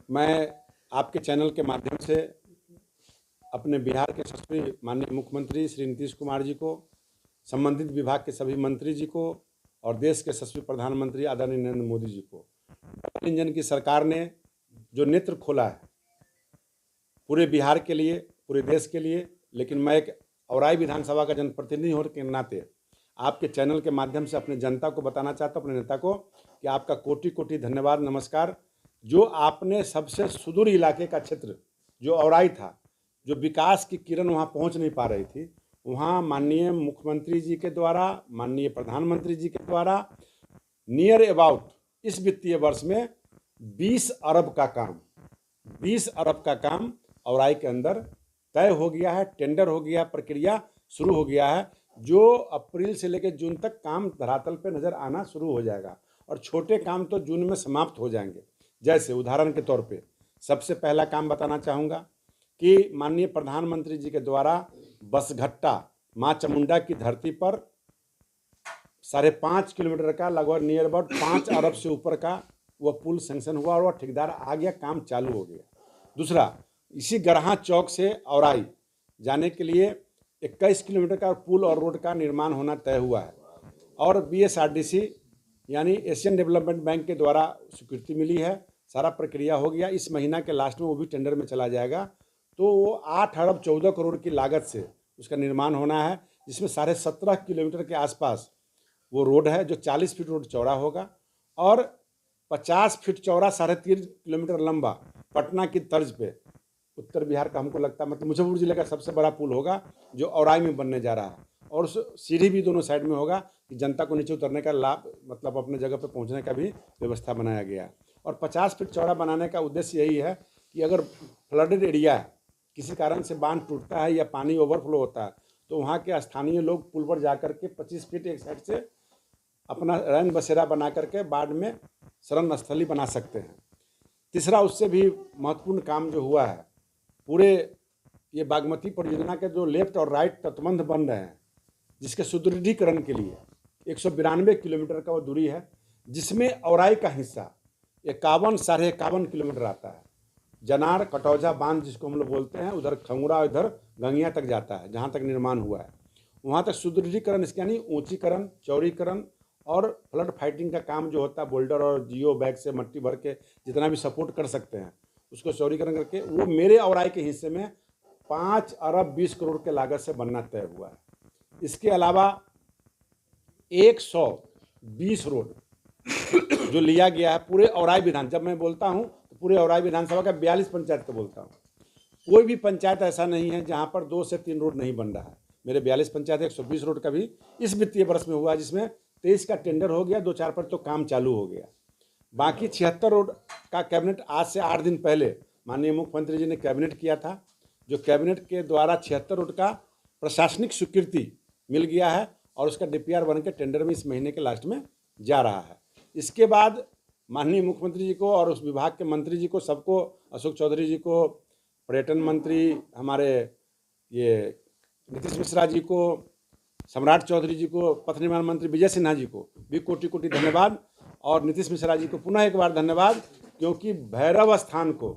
मैं आपके चैनल के माध्यम से अपने बिहार के यशस्वी माननीय मुख्यमंत्री श्री नीतीश कुमार जी को, संबंधित विभाग के सभी मंत्री जी को और देश के यशस्वी प्रधानमंत्री आदरणीय नरेंद्र मोदी जी को, डबल इंजन की सरकार ने जो नेत्र खोला है पूरे बिहार के लिए, पूरे देश के लिए, लेकिन मैं एक औराई विधानसभा का जनप्रतिनिधि होने के नाते आपके चैनल के माध्यम से अपने जनता को बताना चाहता हूँ, अपने नेता को, कि आपका कोटि कोटि धन्यवाद, नमस्कार। जो आपने सबसे सुदूर इलाके का क्षेत्र जो औराई था, जो विकास की किरण वहाँ पहुँच नहीं पा रही थी, वहाँ माननीय मुख्यमंत्री जी के द्वारा, माननीय प्रधानमंत्री जी के द्वारा नियर अबाउट इस वित्तीय वर्ष में 20 अरब का काम औराई के अंदर तय हो गया है, टेंडर हो गया, प्रक्रिया शुरू हो गया है, जो अप्रैल से लेकर जून तक काम धरातल पे नज़र आना शुरू हो जाएगा और छोटे काम तो जून में समाप्त हो जाएंगे। जैसे उदाहरण के तौर पे सबसे पहला काम बताना चाहूँगा कि माननीय प्रधानमंत्री जी के द्वारा बसघट्टा माँ चामुंडा की धरती पर 5.5 किलोमीटर का लगभग नियर अबाउट 5 अरब से ऊपर का वह पुल सेंक्शन हुआ और वह ठेकेदार आ गया, काम चालू हो गया। दूसरा, इसी गरहा चौक से औराई जाने के लिए 21 किलोमीटर का पुल और रोड का निर्माण होना तय हुआ है और BSRDC यानी एशियन डेवलपमेंट बैंक के द्वारा स्वीकृति मिली है, सारा प्रक्रिया हो गया। इस महीना के लास्ट में वो भी टेंडर में चला जाएगा। तो वो 8 अरब 14 करोड़ की लागत से उसका निर्माण होना है, जिसमें 17.5 किलोमीटर के आसपास वो रोड है जो 40 फीट रोड चौड़ा होगा और 50 फीट चौड़ा 3.5 किलोमीटर लंबा पटना की तर्ज पे उत्तर बिहार का हमको लगता है मतलब मुजफ्फरपुर जिले का सबसे बड़ा पुल होगा जो औराई में बनने जा रहा है और उस सीढ़ी भी दोनों साइड में होगा कि जनता को नीचे उतरने का लाभ मतलब अपने जगह पे पहुंचने का भी व्यवस्था बनाया गया है। और 50 फीट चौड़ा बनाने का उद्देश्य यही है कि अगर फ्लडेड एरिया है, किसी कारण से बांध टूटता है या पानी ओवरफ्लो होता है, तो वहाँ के स्थानीय लोग पुल पर जा करके 25 फीट एक साइड से अपना रैन बसेरा बना करके बाद में शरण स्थली बना सकते हैं। तीसरा, उससे भी महत्वपूर्ण काम जो हुआ है, पूरे ये बागमती परियोजना के जो लेफ्ट और राइट तटबंध बन रहे हैं, जिसके सुदृढ़ीकरण के लिए 192 किलोमीटर का वो दूरी है, जिसमें औराई का हिस्सा 51-51.5 किलोमीटर आता है। जनार कटौझा बांध जिसको हम लोग बोलते हैं, उधर खंगुरा, इधर गंगिया तक जाता है, जहाँ तक निर्माण हुआ है वहाँ तक सुदृढ़ीकरण, इसके यानी ऊंचीकरण, चौड़ीकरण और फ्लड फाइटिंग का काम जो होता है, बोल्डर और जियो बैग से मट्टी भर के जितना भी सपोर्ट कर सकते हैं उसको चौड़ीकरण करके, वो मेरे औराई के हिस्से में 5 अरब 20 करोड़ के लागत से बनना तय हुआ है। इसके अलावा 120 रोड जो लिया गया है पूरे औराई विधान, जब मैं बोलता हूँ तो पूरे औराई विधानसभा का 42 पंचायत का बोलता हूँ। कोई भी पंचायत ऐसा नहीं है जहाँ पर 2 से 3 रोड नहीं बन रहा है। मेरे 42 पंचायत 120 रोड का भी इस वित्तीय वर्ष में हुआ, जिसमें 23 का टेंडर हो गया, 2-4 पर तो काम चालू हो गया। बाकी 76 रोड का कैबिनेट आज से 8 दिन पहले माननीय मुख्यमंत्री जी ने कैबिनेट किया था, जो कैबिनेट के द्वारा 76 रोड का प्रशासनिक स्वीकृति मिल गया है और उसका DPR बन के टेंडर में इस महीने के लास्ट में जा रहा है। इसके बाद माननीय मुख्यमंत्री जी को और उस विभाग के मंत्री जी को, सबको, अशोक चौधरी जी को, पर्यटन मंत्री हमारे ये नीतीश मिश्रा जी को, सम्राट चौधरी जी को, पथ निर्माण मंत्री विजय सिन्हा जी को भी कोटि कोटि धन्यवाद और नीतीश मिश्रा जी को पुनः एक बार धन्यवाद, क्योंकि भैरव स्थान को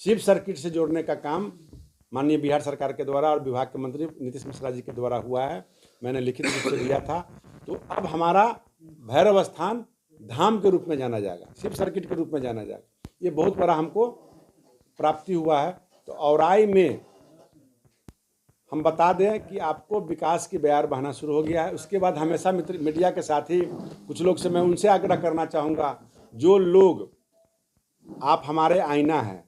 शिव सर्किट से जोड़ने का काम माननीय बिहार सरकार के द्वारा और विभाग के मंत्री नीतीश मिश्रा जी के द्वारा हुआ है। मैंने लिखित रूप से दिया था। तो अब हमारा भैरव स्थान धाम के रूप में जाना जाएगा, शिव सर्किट के रूप में जाना जाएगा। ये बहुत बड़ा हमको प्राप्ति हुआ है। तो औराई में हम बता दें कि आपको विकास की बयार बहाना शुरू हो गया है। उसके बाद हमेशा मीडिया के साथ ही कुछ लोग से मैं उनसे आग्रह करना चाहूँगा, जो लोग आप हमारे आईना हैं,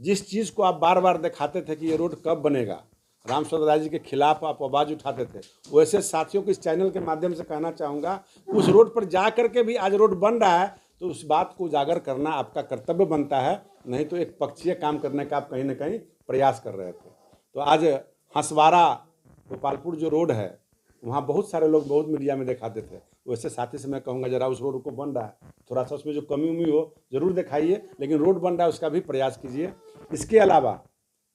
जिस चीज़ को आप बार बार दिखाते थे कि ये रोड कब बनेगा, रामस्वरूप राय जी के खिलाफ आप आवाज़ उठाते थे, वैसे साथियों को इस चैनल के माध्यम से कहना चाहूँगा, उस रोड पर जा कर के भी आज रोड बन रहा है, तो उस बात को उजागर करना आपका कर्तव्य बनता है, नहीं तो एक पक्षीय काम करने का आप कहीं ना कहीं प्रयास कर रहे थे। तो आज हंसवाड़ा गोपालपुर जो रोड है, वहाँ बहुत सारे लोग बहुत मीडिया में दिखाते थे, वैसे साथी से मैं कहूँगा जरा उस रोड को बन रहा है, थोड़ा सा उसमें जो कमी उमी हो जरूर दिखाइए, लेकिन रोड बन रहा है उसका भी प्रयास कीजिए। इसके अलावा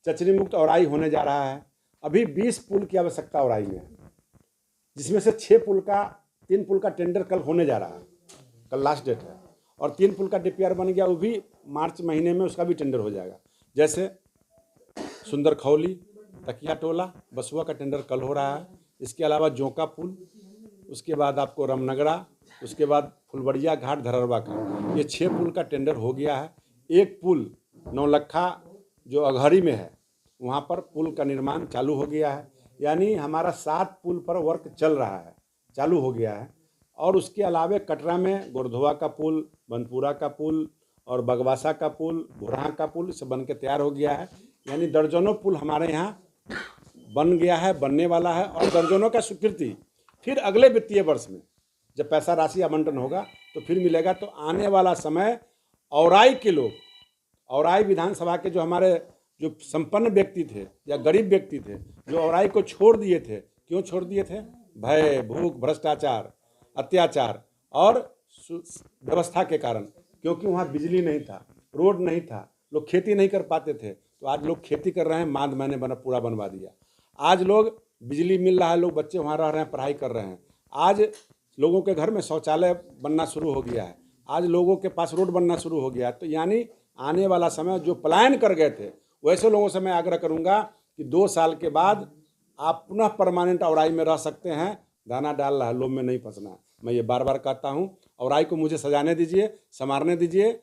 चचरी मुक्त औराई होने जा रहा है। अभी 20 पुल की आवश्यकता औराई में है, जिसमें से 3 पुल का टेंडर कल होने जा रहा है, कल लास्ट डेट है। और 3 पुल का DPR बन गया, वो भी मार्च महीने में उसका भी टेंडर हो जाएगा। जैसे सुंदर खौली, तकिया टोला, बसुआ का टेंडर कल हो रहा है। इसके अलावा जोंका पुल, उसके बाद आपको रामनगरा, उसके बाद फुलबड़िया घाट धरहरवा का, ये 6 पुल का टेंडर हो गया है। एक पुल नौलखा जो अघड़ी में है वहाँ पर पुल का निर्माण चालू हो गया है। यानी हमारा 7 पुल पर वर्क चल रहा है, चालू हो गया है। और उसके अलावे कटरा में गोरधोवा का पुल, बनपुरा का पुल और बगवासा का पुल, भुरहा का पुल सब बन के तैयार हो गया है। यानी दर्जनों पुल हमारे यहाँ बन गया है, बनने वाला है। और दर्जनों का स्वीकृति फिर अगले वित्तीय वर्ष में जब पैसा राशि आवंटन होगा तो फिर मिलेगा। तो आने वाला समय औराई के लोग, औराई विधानसभा के जो हमारे जो संपन्न व्यक्ति थे या गरीब व्यक्ति थे, जो औराई को छोड़ दिए थे, क्यों छोड़ दिए थे? भय, भूख, भ्रष्टाचार, अत्याचार और व्यवस्था के कारण, क्योंकि वहाँ बिजली नहीं था, रोड नहीं था, लोग खेती नहीं कर पाते थे। तो आज लोग खेती कर रहे हैं, मांद मैंने पूरा बनवा दिया। आज लोग बिजली मिल रहा है, लोग बच्चे वहाँ रह रहे हैं, पढ़ाई कर रहे हैं। आज लोगों के घर में शौचालय बनना शुरू हो गया है, आज लोगों के पास रोड बनना शुरू हो गया है। तो यानी आने वाला समय जो पलायन कर गए थे वैसे लोगों से मैं आग्रह करूंगा कि 2 साल के बाद आप पुनः परमानेंट औराई में रह सकते हैं। दाना डाल रहा है, लोभ में नहीं फंसना है। मैं ये बार बार कहता हूँ, औराई को मुझे सजाने दीजिए, संवारने दीजिए।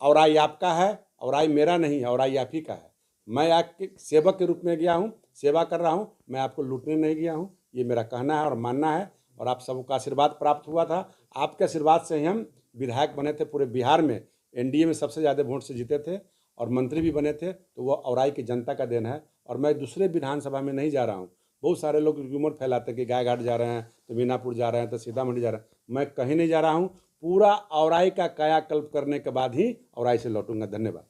औराई आपका है, औराई मेरा नहीं है, औराई आप ही का है। मैं आपके सेवक के रूप में गया हूँ, सेवा कर रहा हूँ, मैं आपको लूटने नहीं गया हूँ। ये मेरा कहना है और मानना है। और आप सबका आशीर्वाद प्राप्त हुआ था। आपके आशीर्वाद से ही हम विधायक बने थे। पूरे बिहार में NDA में सबसे ज़्यादा वोट से जीते थे और मंत्री भी बने थे। तो वो औराई की जनता का देन है। और मैं दूसरे विधानसभा में नहीं जा रहा हूँ। बहुत सारे लोग रूमर फैलाते हैं कि गायघाट जा रहे हैं, तो मीनापुर जा रहे हैं, तो सीतामढ़ी जा रहे हैं। मैं कहीं नहीं जा रहा हूँ। पूरा औराई का कायाकल्प करने के बाद ही औराई से लौटूंगा। धन्यवाद।